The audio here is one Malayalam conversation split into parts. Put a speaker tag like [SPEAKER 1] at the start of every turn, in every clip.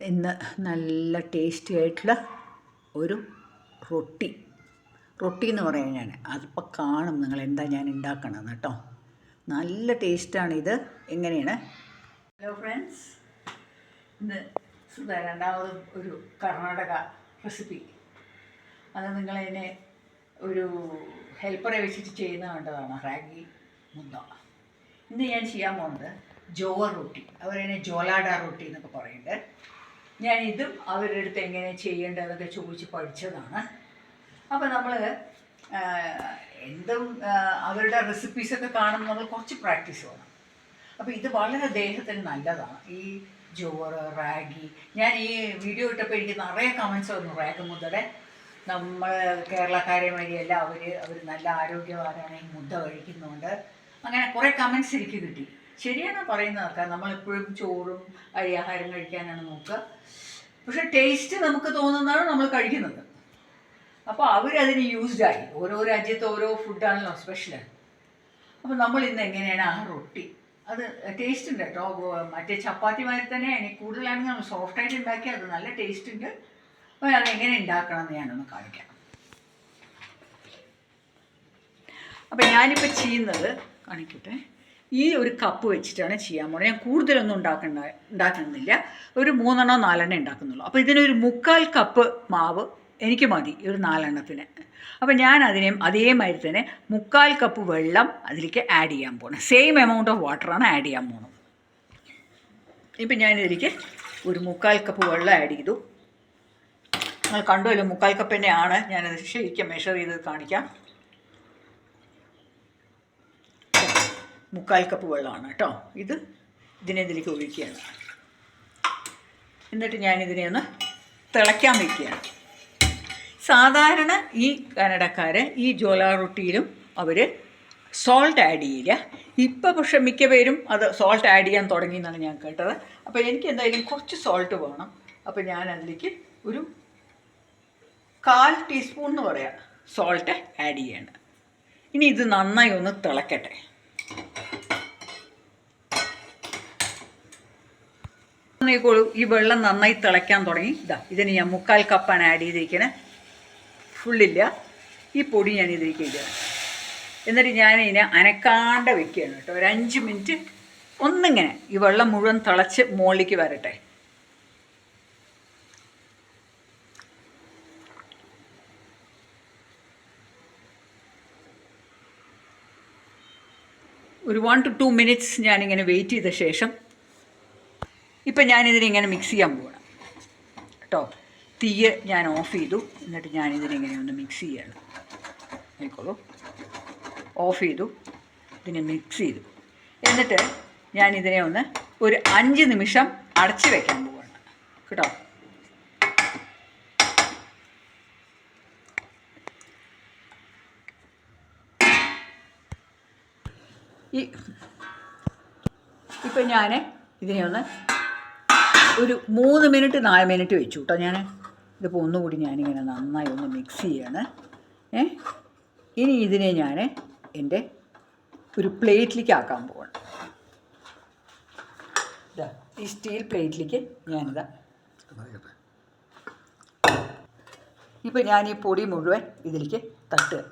[SPEAKER 1] ഇന്ന് നല്ല ടേസ്റ്റി ആയിട്ടുള്ള ഒരു റൊട്ടി എന്ന് പറയാൻ ഞാൻ അതിപ്പോൾ കാണും നിങ്ങൾ എന്താ ഞാൻ ഉണ്ടാക്കണമെന്ന് കേട്ടോ. നല്ല ടേസ്റ്റാണിത്. എങ്ങനെയാണ്? ഹലോ ഫ്രണ്ട്സ്, ഇന്ന് രണ്ടാമത് ഒരു കർണാടക റെസിപ്പി. അത് നിങ്ങളതിനെ ഒരു ഹെൽപ്പറെ വെച്ചിട്ട് ചെയ്യുന്ന കണ്ടതാണ്, റാഗി മുദ്ദ. ഇന്ന് ഞാൻ ചെയ്യാൻ പോകുന്നത് ജോവർ റൊട്ടി, അവരതിനെ ജോലാഡ റൊട്ടി എന്നൊക്കെ പറയുന്നുണ്ട്. ഞാൻ ഇതും അവരുടെ അടുത്ത് എങ്ങനെ ചെയ്യേണ്ടതൊക്കെ ചോദിച്ച് പഠിച്ചതാണ്. അപ്പോൾ നമ്മൾ എന്തും അവരുടെ റെസിപ്പീസൊക്കെ കാണുമ്പോൾ കുറച്ച് പ്രാക്ടീസ് വേണം. അപ്പോൾ ഇത് വളരെ ദേഹത്തിന് നല്ലതാണ്, ഈ ജോവർ റാഗി. ഞാൻ ഈ വീഡിയോ ഇട്ടപ്പോൾ എനിക്ക് നിറയെ കമൻസ് വന്നു. റാഗി മുദ്ദയുടെ നമ്മൾ കേരളക്കാരെ വഴിയല്ല, അവർ നല്ല ആരോഗ്യവാനാണ്, ഈ മുദ്ദ കഴിക്കുന്നുണ്ട്, അങ്ങനെ കുറേ കമൻസ് എനിക്ക് കിട്ടി. ശരിയാണ് പറയുന്നതൊക്കെ. നമ്മളെപ്പോഴും ചോറും അരിയാഹാരം കഴിക്കാനാണ് നോക്കുക, പക്ഷെ ടേസ്റ്റ് നമുക്ക് തോന്നുന്നതാണ് നമ്മൾ കഴിക്കുന്നത്. അപ്പോൾ അവരതിന് യൂസ്ഡായി. ഓരോ രാജ്യത്ത് ഓരോ ഫുഡാണല്ലോ സ്പെഷ്യൽ. അപ്പോൾ നമ്മൾ ഇന്ന് എങ്ങനെയാണ് ആ റൊട്ടി, അത് ടേസ്റ്റ് ഉണ്ട് കേട്ടോ. മറ്റേ ചപ്പാത്തിമാരി തന്നെ എനിക്ക് കൂടുതലാണെങ്കിൽ നമ്മൾ സോഫ്റ്റായിട്ട് ഉണ്ടാക്കി അത് നല്ല ടേസ്റ്റ് ഉണ്ട്. അപ്പോൾ അതെങ്ങനെ ഉണ്ടാക്കണം എന്ന് ഞാനൊന്ന് കാണിക്കാം. അപ്പോൾ ഞാനിപ്പോൾ ചെയ്യുന്നത് കാണിക്കട്ടെ. ഈ ഒരു കപ്പ് വെച്ചിട്ടാണ് ചെയ്യാൻ പോകുന്നത്. ഞാൻ കൂടുതലൊന്നും ഉണ്ടാക്കുന്നില്ല, ഒരു 3 4 ഉണ്ടാക്കുന്നുള്ളൂ. അപ്പോൾ ഇതിനൊരു 3/4 കപ്പ് മാവ് എനിക്ക് മതി ഒരു 4 എണ്ണത്തിന്. അപ്പോൾ ഞാൻ അതേമാതിരി തന്നെ 3/4 കപ്പ് വെള്ളം അതിലേക്ക് ആഡ് ചെയ്യാൻ പോകണം. സെയിം എമൗണ്ട് ഓഫ് വാട്ടറാണ് ആഡ് ചെയ്യാൻ പോകുന്നത്. ഇപ്പം ഞാനിതിലേക്ക് ഒരു 3/4 കപ്പ് വെള്ളം ആഡ് ചെയ്തു. നിങ്ങൾ കണ്ടുവല്ലോ, 3/4 കപ്പ് തന്നെയാണ്. ഞാനത് ശരിക്കും മെഷർ ചെയ്ത് കാണിക്കാം. 3/4 കപ്പ് വെള്ളമാണ് കേട്ടോ. ഇതിലേക്ക് ഒഴിക്കുകയാണ്. എന്നിട്ട് ഞാനിതിനെ ഒന്ന് തിളയ്ക്കാൻ വയ്ക്കുകയാണ്. സാധാരണ ഈ കന്നഡക്കാർ ഈ ജോല റൊട്ടിയിലും അവർ സോൾട്ട് ആഡ് ചെയ്യില്ല. ഇപ്പോൾ പക്ഷെ മിക്ക പേരും അത് സോൾട്ട് ആഡ് ചെയ്യാൻ തുടങ്ങി എന്നാണ് ഞാൻ കേട്ടത്. അപ്പോൾ എനിക്ക് എന്തായാലും കുറച്ച് സോൾട്ട് വേണം. അപ്പോൾ ഞാൻ അതിലേക്ക് ഒരു 1/4 ടീസ്പൂൺ എന്ന് പറയാം സോൾട്ട് ആഡ് ചെയ്യേണ്ടത്. ഇനി ഇത് നന്നായി ഒന്ന് തിളക്കട്ടെ. ഈ വെള്ളം നന്നായി തിളയ്ക്കാൻ തുടങ്ങി. ഇതിന് ഞാൻ 3/4 കപ്പാണ് ആഡ് ചെയ്തിരിക്കണേ, ഫുള്ളില്ല. ഈ പൊടി ഞാൻ ഇതിലേക്ക് ഇടുകയാണ്. എന്നിട്ട് ഞാനിതിനെ അനക്കാണ്ട് വെക്കുകയാണ് കേട്ടോ. ഒരു 5 മിനിറ്റ് ഒന്നിങ്ങനെ ഈ വെള്ളം മുഴുവൻ തിളച്ച് മുകളിലേക്ക് വരട്ടെ. ഒരു 1 to 2 മിനിറ്റ്സ് ഞാനിങ്ങനെ വെയിറ്റ് ചെയ്ത ശേഷം ഇപ്പം ഞാനിതിനിങ്ങനെ മിക്സ് ചെയ്യാൻ പോകണം കേട്ടോ. തീയ് ഞാൻ ഓഫ് ചെയ്തു. എന്നിട്ട് ഞാനിതിനിങ്ങനെ ഒന്ന് മിക്സ് ചെയ്യണം. ആയിക്കോളൂ, ഓഫ് ചെയ്തു. ഇതിനെ മിക്സ് ചെയ്തു. എന്നിട്ട് ഞാനിതിനെ ഒന്ന് ഒരു 5 നിമിഷം അടച്ച് വയ്ക്കാൻ പോവാണ് കേട്ടോ. ഇപ്പം ഞാൻ ഇതിനെ ഒന്ന് ഒരു 3 മിനിറ്റ് 4 മിനിറ്റ് വെച്ചു കേട്ടോ. ഇതിപ്പോൾ ഒന്നുകൂടി ഞാനിങ്ങനെ നന്നായി ഒന്ന് മിക്സ് ചെയ്യാണ്. ഇനി ഇതിനെ ഞാൻ എൻ്റെ ഒരു പ്ലേറ്റിലേക്ക് ആക്കാൻ പോവാണ്. ഈ സ്റ്റീൽ പ്ലേറ്റിലേക്ക് ഇപ്പം ഞാൻ ഈ പൊടി മുഴുവൻ ഇതിലേക്ക് തട്ടുക.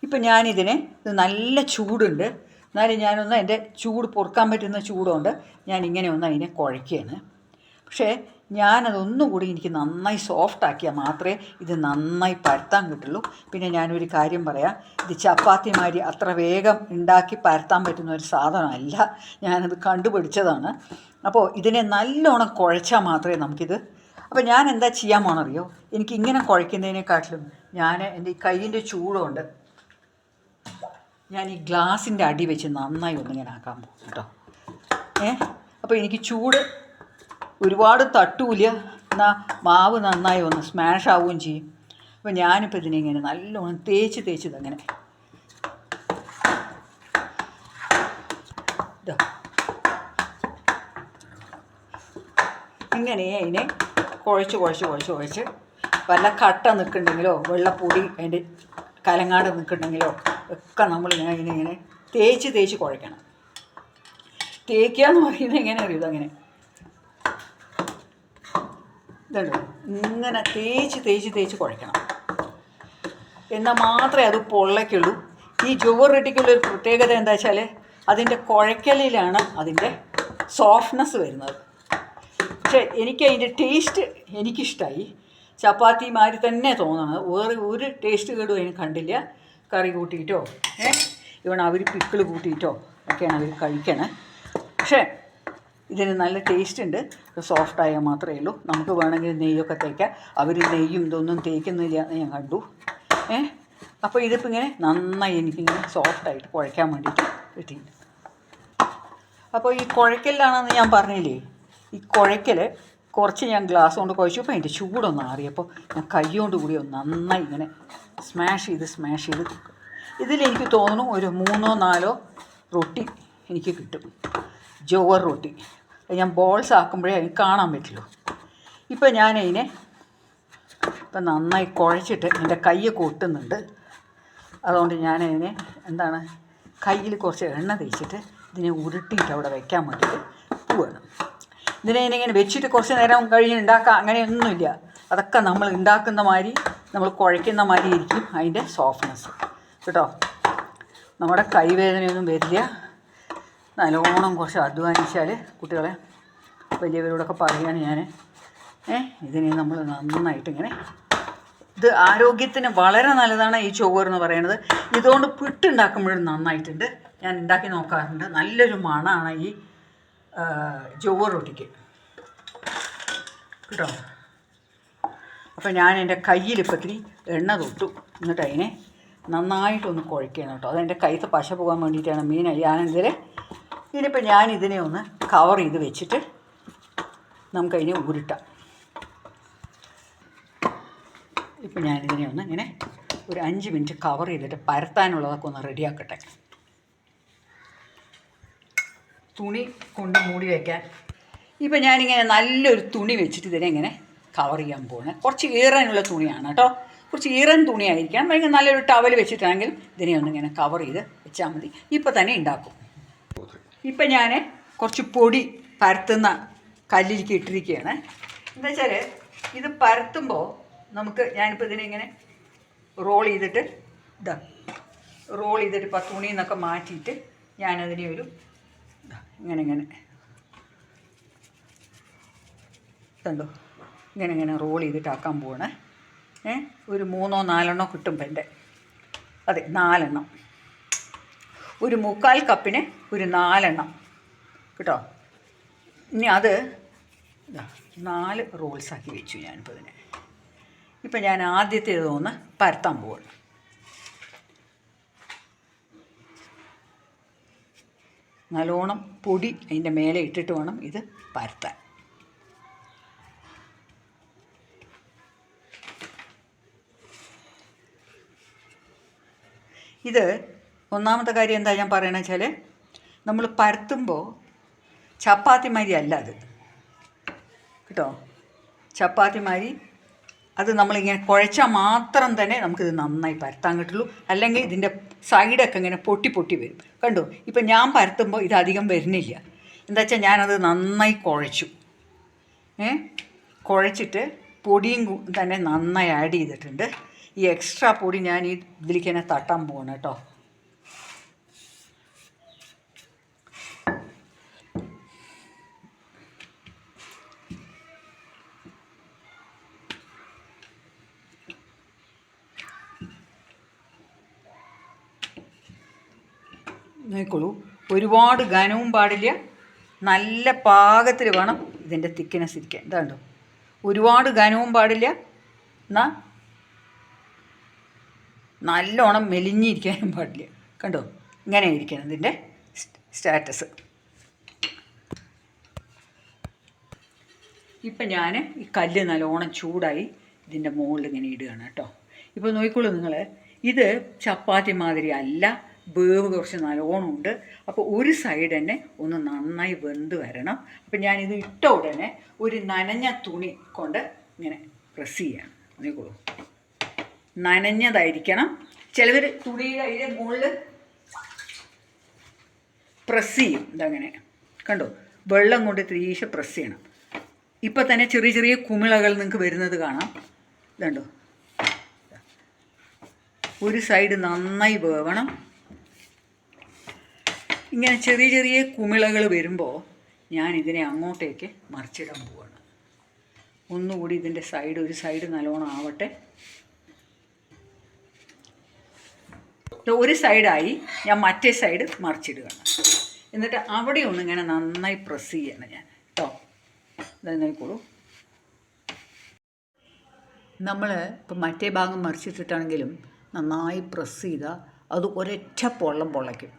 [SPEAKER 1] ഇപ്പം ഞാനിതിന് നല്ല ചൂടുണ്ട്, എന്നാലും ഞാനൊന്ന് എൻ്റെ ചൂട് പൊറുക്കാൻ പറ്റുന്ന ചൂടുകൊണ്ട് ഞാനിങ്ങനെ ഒന്ന് അതിനെ കുഴയ്ക്കുകയാണ്. പക്ഷേ ഞാനതൊന്നും കൂടി എനിക്ക് നന്നായി സോഫ്റ്റാക്കിയാൽ മാത്രമേ ഇത് നന്നായി പരത്താൻ കിട്ടുള്ളൂ. പിന്നെ ഞാനൊരു കാര്യം പറയാം, ഇത് ചപ്പാത്തിമാതിരി അത്ര വേഗം ഉണ്ടാക്കി പരത്താൻ പറ്റുന്ന ഒരു സാധനമല്ല. ഞാനത് കണ്ടുപിടിച്ചതാണ്. അപ്പോൾ ഇതിനെ നല്ലോണം കുഴച്ചാൽ മാത്രമേ നമുക്കിത്. അപ്പോൾ ഞാൻ എന്താ ചെയ്യാൻ പോകണമെന്നറിയോ? എനിക്കിങ്ങനെ കുഴയ്ക്കുന്നതിനെക്കാട്ടിലും ഞാൻ എൻ്റെ ഈ കയ്യിൻ്റെ ചൂടുകൊണ്ട് ഞാൻ ഈ ഗ്ലാസിൻ്റെ അടി വെച്ച് നന്നായി ഒന്നിങ്ങനെ ആക്കാൻ പോകും കേട്ടോ. അപ്പോൾ എനിക്ക് ചൂട് ഒരുപാട് തട്ടൂല, എന്നാൽ മാവ് നന്നായി ഒന്ന് സ്മാഷ് ആവുകയും ചെയ്യും. അപ്പോൾ ഞാനിപ്പോൾ ഇതിനെ ഇങ്ങനെ നല്ലോണം തേച്ച് ഇതങ്ങനെ ഇങ്ങനെ അതിനെ കുഴച്ച് വല്ല കട്ട നിൽക്കുന്നുണ്ടെങ്കിലോ വെള്ളപ്പൊടി അതിൻ്റെ കലങ്ങാട് നിൽക്കുന്നുണ്ടെങ്കിലോ ഒക്കെ നമ്മൾ ഇങ്ങനെ തേച്ച് കുഴയ്ക്കണം. തേക്കുക എന്ന് പറയുന്നത് എങ്ങനെ അറിയും? ഇതങ്ങനെ ഇതുണ്ടോ, ഇങ്ങനെ തേച്ച് തേച്ച് തേച്ച് കുഴയ്ക്കണം. എന്നാൽ മാത്രമേ അത് പൊള്ളയ്ക്കുള്ളൂ. ഈ ജോവർ റൊട്ടിക്കുള്ളൊരു പ്രത്യേകത എന്താ വെച്ചാൽ അതിൻ്റെ കുഴയ്ക്കലിലാണ് അതിൻ്റെ സോഫ്റ്റ്നെസ് വരുന്നത്. പക്ഷേ എനിക്ക് അതിൻ്റെ ടേസ്റ്റ് എനിക്കിഷ്ടമായി. ചപ്പാത്തിമാതിരി തന്നെ തോന്നണത്. വേറെ ഒരു ടേസ്റ്റ് കേടും അതിന് കണ്ടില്ല. കറി കൂട്ടിയിട്ടോ ഇവൺ അവർ പിക്കിൾ കൂട്ടിയിട്ടോ ഒക്കെയാണ് അവർ കഴിക്കണേ. പക്ഷേ ഇതിന് നല്ല ടേസ്റ്റ് ഉണ്ട്. സോഫ്റ്റായാൽ മാത്രമേ ഉള്ളൂ. നമുക്ക് വേണമെങ്കിൽ നെയ്യൊക്കെ തേക്കാം. അവർ നെയ്യും ഇതൊന്നും തേക്കുന്നില്ല എന്ന് ഞാൻ കണ്ടു. അപ്പോൾ ഇതിപ്പോൾ ഇങ്ങനെ നന്നായി എനിക്കിങ്ങനെ സോഫ്റ്റായിട്ട് കുഴയ്ക്കാൻ വേണ്ടിയിട്ട് കിട്ടിയിട്ടുണ്ട്. അപ്പോൾ ഈ കുഴയ്ക്കലിലാണെന്ന് ഞാൻ പറഞ്ഞില്ലേ, ഈ കുഴയ്ക്കൽ കുറച്ച് ഞാൻ ഗ്ലാസ് കൊണ്ട് കുഴച്ചപ്പോൾ അതിൻ്റെ ചൂടൊന്ന് ആറിയപ്പോൾ ഞാൻ കൈ കൊണ്ട് കൂടി ഒന്ന് നന്നായി ഇങ്ങനെ സ്മാഷ് ചെയ്ത് ഇതിലെനിക്ക് തോന്നുന്നു ഒരു 3-4 റൊട്ടി എനിക്ക് കിട്ടും. ജോവർ റൊട്ടി ഞാൻ ബോൾസ് ആക്കുമ്പോഴേ അതിന് കാണാൻ പറ്റുള്ളൂ. ഇപ്പം ഞാനതിനെ ഇപ്പം നന്നായി കുഴച്ചിട്ട് എൻ്റെ കൈയൊക്കെ ഒട്ടുന്നുണ്ട്. അതുകൊണ്ട് ഞാനതിനെ എന്താണ് കയ്യിൽ കുറച്ച് എണ്ണ തേച്ചിട്ട് ഇതിനെ ഉരുട്ടിയിട്ട് അവിടെ വയ്ക്കാൻ വേണ്ടിയിട്ട് പോവുകയാണ്. ഇതിനെ വെച്ചിട്ട് കുറച്ച് നേരം കഴിഞ്ഞ് ഉണ്ടാക്കാം അങ്ങനെയൊന്നുമില്ല. അതൊക്കെ നമ്മൾ ഉണ്ടാക്കുന്ന മാതിരി നമ്മൾ കുഴയ്ക്കുന്ന മാതിരി ഇരിക്കും അതിൻ്റെ സോഫ്റ്റ്നെസ് കേട്ടോ. നമ്മുടെ കൈവേദനയൊന്നും വരില്ല. നല്ലോണം കുറച്ച് അധ്വാനിച്ചാൽ കുട്ടികളെ വലിയവരോടൊക്കെ പറയുകയാണ് ഞാൻ. ഇതിനെ നമ്മൾ നന്നായിട്ട് ഇങ്ങനെ, ഇത് ആരോഗ്യത്തിന് വളരെ നല്ലതാണ് ഈ ചോറ് എന്ന് പറയുന്നത്. ഇതുകൊണ്ട് പുട്ടുണ്ടാക്കുമ്പോഴും നന്നായിട്ടുണ്ട്. ഞാൻ ഉണ്ടാക്കി നോക്കാറുണ്ട്. നല്ലൊരു മണമാണ് ഈ ജോവർ റൊട്ടിക്ക് കേട്ടോ. അപ്പോൾ ഞാൻ എൻ്റെ കയ്യിൽ ഇപ്പം ഇത്തിരി എണ്ണ തൊട്ടു. എന്നിട്ട് അതിനെ നന്നായിട്ടൊന്ന് കുഴയ്ക്കണം കേട്ടോ. അതെൻ്റെ കയ്യത്ത് പശ പോകാൻ വേണ്ടിയിട്ടാണ് മെയിനായി ഞാനിതിൽ. ഇതിനിപ്പോൾ ഞാനിതിനെ ഒന്ന് കവർ ചെയ്ത് വെച്ചിട്ട് നമുക്കതിനെ ഉരുട്ടാം. ഇപ്പം ഞാനിതിനെ ഒന്ന് ഇങ്ങനെ ഒരു 5 മിനിറ്റ് കവർ ചെയ്തിട്ട് പരത്താനുള്ളതൊക്കെ ഒന്ന് റെഡിയാക്കട്ടെ. തുണി കൊണ്ട് മൂടി വയ്ക്കാൻ ഇപ്പം ഞാനിങ്ങനെ നല്ലൊരു തുണി വെച്ചിട്ട് ഇതിനെ ഇങ്ങനെ കവർ ചെയ്യാൻ പോകുന്നത്. കുറച്ച് ഈറനുള്ള തുണിയാണ് കേട്ടോ. കുറച്ച് ഈറൻ തുണിയായിരിക്കണം. ഭയങ്കര നല്ലൊരു ടവൽ വെച്ചിട്ടാണെങ്കിൽ ഇതിനെ ഒന്നിങ്ങനെ കവർ ചെയ്ത് വെച്ചാൽ മതി. ഇപ്പം തന്നെ ഉണ്ടാക്കും. ഇപ്പം ഞാൻ കുറച്ച് പൊടി പരത്തുന്ന കല്ലിലേക്ക് ഇട്ടിരിക്കുകയാണ്. എന്താ വെച്ചാൽ ഇത് പരത്തുമ്പോൾ നമുക്ക്, ഞാനിപ്പോൾ ഇതിനെ ഇങ്ങനെ റോൾ ചെയ്തിട്ട് ഇപ്പോൾ തുണിയിൽ നിന്നൊക്കെ മാറ്റിയിട്ട് ഞാനതിനെ ഒരു ഇങ്ങനെ കണ്ടോ ഇങ്ങനെ റോൾ ചെയ്തിട്ടാക്കാൻ പോവാണ്. ഒരു 3-4 കിട്ടുമ്പോൾ എൻ്റെ അതെ 4 ഒരു 3/4 കപ്പിന് ഒരു 4 കേട്ടോ. ഇനി അത് 4 റോൾസാക്കി വെച്ചു ഞാനിപ്പോൾ ഇതിനെ. ഇപ്പം ഞാൻ ആദ്യത്തേതൊന്ന് പരത്താൻ പോവാണ്. നല്ലോണം പൊടി അതിൻ്റെ മേലെ ഇട്ടിട്ട് വേണം ഇത് പരത്താൻ. ഇത് ഒന്നാമത്തെ കാര്യം എന്താ ഞാൻ പറയണത് വെച്ചാൽ നമ്മൾ പരത്തുമ്പോൾ ചപ്പാത്തി മാതിരി അല്ല അത് കേട്ടോ. ചപ്പാത്തി മാതിരി അത് നമ്മളിങ്ങനെ കുഴച്ചാൽ മാത്രം തന്നെ നമുക്കിത് നന്നായി പരത്താൻ കിട്ടുള്ളൂ. അല്ലെങ്കിൽ ഇതിൻ്റെ സൈഡൊക്കെ ഇങ്ങനെ പൊട്ടി വരും. കണ്ടോ ഇപ്പം ഞാൻ പരത്തുമ്പോൾ ഇതധികം വരുന്നില്ല. എന്താ വെച്ചാൽ ഞാനത് നന്നായി കുഴച്ചു. കുഴച്ചിട്ട് പൊടിയും തന്നെ നന്നായി ആഡ് ചെയ്തിട്ടുണ്ട്. ഈ എക്സ്ട്രാ പൊടി ഞാൻ ഈ ഇതിലേക്ക് തന്നെ തട്ടാൻ പോകണം കേട്ടോ. നോക്കിക്കോളൂ, ഒരുപാട് ഘനവും പാടില്ല, നല്ല പാകത്തിൽ വേണം ഇതിൻ്റെ തിക്നെസ് ഇരിക്കാൻ. ഇതാണ്ടോ, ഒരുപാട് ഘനവും പാടില്ല, എന്നാൽ നല്ലോണം മെലിഞ്ഞിരിക്കാനും പാടില്ല. കണ്ടോ, ഇങ്ങനെ ഇരിക്കണം ഇതിൻ്റെ സ്റ്റാറ്റസ്. ഇപ്പം ഞാൻ ഈ കല്ല് നല്ലോണം ചൂടായി ഇതിൻ്റെ മുകളിൽ ഇങ്ങനെ ഇടുകയാണ് കേട്ടോ. ഇപ്പോൾ നോക്കിക്കോളൂ നിങ്ങൾ, ഇത് ചപ്പാത്തി മാതിരി അല്ല, വേവ് കുറച്ച് നല്ലോണം ഉണ്ട്. അപ്പോൾ ഒരു സൈഡ് തന്നെ ഒന്ന് നന്നായി വെന്ത് വരണം. അപ്പം ഞാനിത് ഇട്ട ഉടനെ ഒരു നനഞ്ഞ തുണി കൊണ്ട് ഇങ്ങനെ പ്രസ് ചെയ്യണം. നോക്കിക്കോളൂ, നനഞ്ഞതായിരിക്കണം. ചിലവർ തുണിയുടെ അതിൻ്റെ മുകളിൽ പ്രസ് ചെയ്യും, ഇതങ്ങനെ കണ്ടോ, വെള്ളം കൊണ്ട് ത്രീശ പ്രസ് ചെയ്യണം. ഇപ്പം തന്നെ ചെറിയ ചെറിയ കുമിളകൾ നിങ്ങൾക്ക് വരുന്നത് കാണാം. ഇതുണ്ടോ, ഒരു സൈഡ് നന്നായി വേവണം. ഇങ്ങനെ ചെറിയ ചെറിയ കുമിളകൾ വരുമ്പോൾ ഞാൻ ഇതിനെ അങ്ങോട്ടേക്ക് മറിച്ചിടാൻ പോവാണ്. ഒന്നുകൂടി ഇതിൻ്റെ ഒരു സൈഡ് നല്ലോണം ആവട്ടെ. ഒരു സൈഡായി, ഞാൻ മറ്റേ സൈഡ് മറിച്ചിടുകയാണ്. എന്നിട്ട് അവിടെ ഒന്ന് ഇങ്ങനെ നന്നായി പ്രസ് ചെയ്യണം ഞാൻ കേട്ടോ. ഇതായിക്കോളൂ. നമ്മൾ ഇപ്പം മറ്റേ ഭാഗം മറിച്ചിട്ടിട്ടാണെങ്കിലും നന്നായി പ്രസ് ചെയ്താൽ അത് ഒരൊറ്റ പൊള്ളയ്ക്കും.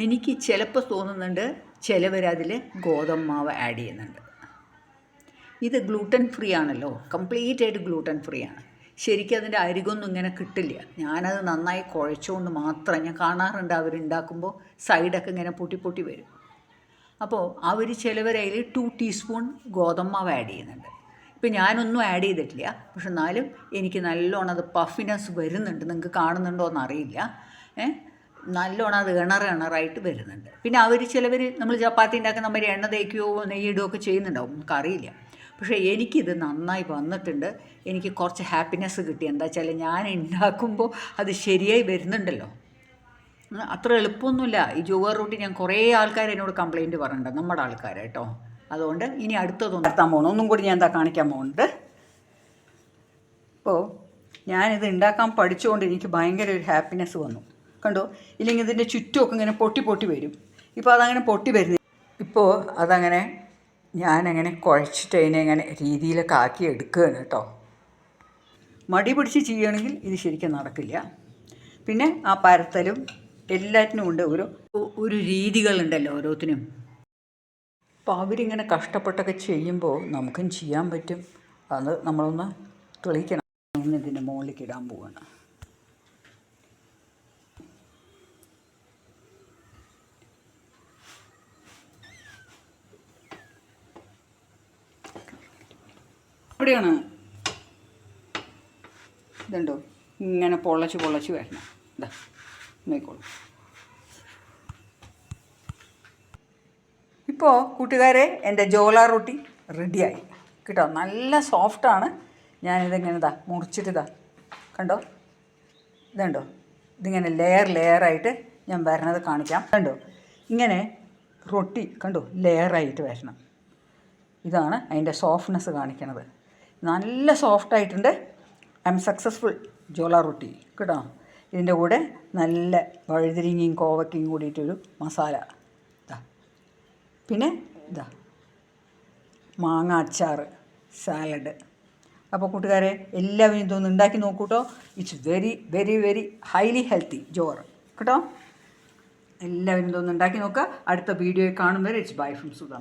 [SPEAKER 1] എനിക്ക് ചിലപ്പോൾ തോന്നുന്നുണ്ട് ചിലവരതിൽ ഗോതമ്പ് മാവ് ആഡ് ചെയ്യുന്നുണ്ട്. ഇത് ഗ്ലൂട്ടൻ ഫ്രീ ആണല്ലോ, കംപ്ലീറ്റ് ആയിട്ട് ഗ്ലൂട്ടൻ ഫ്രീ ആണ്. ശരിക്കും അതിൻ്റെ അരികൊന്നും ഇങ്ങനെ കിട്ടില്ല. ഞാനത് നന്നായി കുഴച്ചുകൊണ്ട് മാത്രം ഞാൻ കാണാറുണ്ട് അവരുണ്ടാക്കുമ്പോൾ സൈഡൊക്കെ ഇങ്ങനെ പൊട്ടി വരും. അപ്പോൾ അവർ ചിലവരതിൽ 2 ടീസ്പൂൺ ഗോതമ്പ് മാവ് ആഡ് ചെയ്യുന്നുണ്ട്. ഇപ്പം ഞാനൊന്നും ആഡ് ചെയ്തിട്ടില്ല, പക്ഷെ എന്നാലും എനിക്ക് നല്ലോണം അത് പഫിനെസ് വരുന്നുണ്ട്. നിങ്ങൾക്ക് കാണുന്നുണ്ടോ എന്നറിയില്ല. നല്ലോണം അത് ഇണറായിട്ട് വരുന്നുണ്ട്. പിന്നെ ചിലവർ നമ്മൾ ചപ്പാത്തി ഉണ്ടാക്കുന്ന നമ്മൾ എണ്ണ തേക്കുകയോ നെയ്യിടുകയോ ഒക്കെ ചെയ്യുന്നുണ്ടാവും, നമുക്കറിയില്ല. പക്ഷേ എനിക്കിത് നന്നായി വന്നിട്ടുണ്ട്. എനിക്ക് കുറച്ച് ഹാപ്പിനെസ് കിട്ടി. എന്താ വെച്ചാൽ ഞാൻ ഉണ്ടാക്കുമ്പോൾ അത് ശരിയായി വരുന്നുണ്ടല്ലോ. അത്ര എളുപ്പമൊന്നുമില്ല ഈ ജോവർ റൊട്ടി. ഞാൻ കുറേ ആൾക്കാർ എന്നോട് കംപ്ലയിൻറ്റ് പറഞ്ഞിട്ടുണ്ട്, നമ്മുടെ ആൾക്കാർ കേട്ടോ. അതുകൊണ്ട് ഇനി അടുത്തതൊന്നും നടത്താൻ പോകണം. ഒന്നും കൂടി ഞാൻ കാണിക്കാൻ പോകുന്നുണ്ട്. ഇപ്പോൾ ഞാനിത് ഉണ്ടാക്കാൻ പഠിച്ചുകൊണ്ട് എനിക്ക് ഭയങ്കര ഒരു ഹാപ്പിനെസ് വന്നു. കണ്ടോ, ഇല്ലെങ്കിൽ ഇതിൻ്റെ ചുറ്റുമൊക്കെ ഇങ്ങനെ പൊട്ടി വരും. ഇപ്പോൾ അതങ്ങനെ പൊട്ടി വരുന്നില്ല. ഇപ്പോൾ അതങ്ങനെ ഞാനങ്ങനെ കുഴച്ചിട്ട് അതിനെ ഇങ്ങനെ രീതിയിലൊക്കെ ആക്കി എടുക്കുകയാണ് കേട്ടോ. മടി പിടിച്ച് ചെയ്യുകയാണെങ്കിൽ ഇത് ശരിക്കും നടക്കില്ല. പിന്നെ ആ പരത്തലും എല്ലാറ്റിനും ഉണ്ട് ഒരു രീതികളുണ്ടല്ലോ ഓരോത്തിനും. അപ്പോൾ അവരിങ്ങനെ കഷ്ടപ്പെട്ടൊക്കെ ചെയ്യുമ്പോൾ നമുക്കും ചെയ്യാൻ പറ്റും. അത് നമ്മളൊന്ന് തെളിയിക്കണം. ഇതിൻ്റെ മുകളിലേക്ക് ഇടാൻ പോവുകയാണ്. അവിടെയാണ് ഇതുണ്ടോ, ഇങ്ങനെ പൊള്ളച്ച് വരണം. ഇതാ നോക്കിക്കോളൂ. ഇപ്പോൾ കൂട്ടുകാരെ, എൻ്റെ ജോല റൊട്ടി റെഡിയായി കേട്ടോ. നല്ല സോഫ്റ്റാണ്. ഞാനിതിങ്ങനെ മുറിച്ചിട്ട് കണ്ടോ, ഇതുണ്ടോ, ഇതിങ്ങനെ ലെയറായിട്ട് ഞാൻ വരണത് കാണിക്കാം. കണ്ടോ, ഇങ്ങനെ റൊട്ടി കണ്ടോ ലെയറായിട്ട് വരണം. ഇതാണ് അതിൻ്റെ സോഫ്റ്റ്നെസ് കാണിക്കണത്. നല്ല സോഫ്റ്റായിട്ടുണ്ട്. ഐ എം സക്സസ്ഫുൾ ജോല റൊട്ടി കേട്ടോ. ഇതിൻ്റെ കൂടെ നല്ല വഴുതിരിങ്ങയും കോവക്കയും കൂടിയിട്ടൊരു മസാല, പിന്നെ മാങ്ങ അച്ചാർ, സാലഡ്. അപ്പോൾ കൂട്ടുകാരെ, എല്ലാവരും ഇതൊന്ന് ഉണ്ടാക്കി നോക്കൂട്ടോ. It's very very very highly healthy ജോറ് കേട്ടോ. എല്ലാവരും ഇതൊന്ന് ഉണ്ടാക്കി നോക്കുക. അടുത്ത വീഡിയോയിൽ കാണും വരെ ഇറ്റ്സ് ബൈ ഫ്രം സുധാ.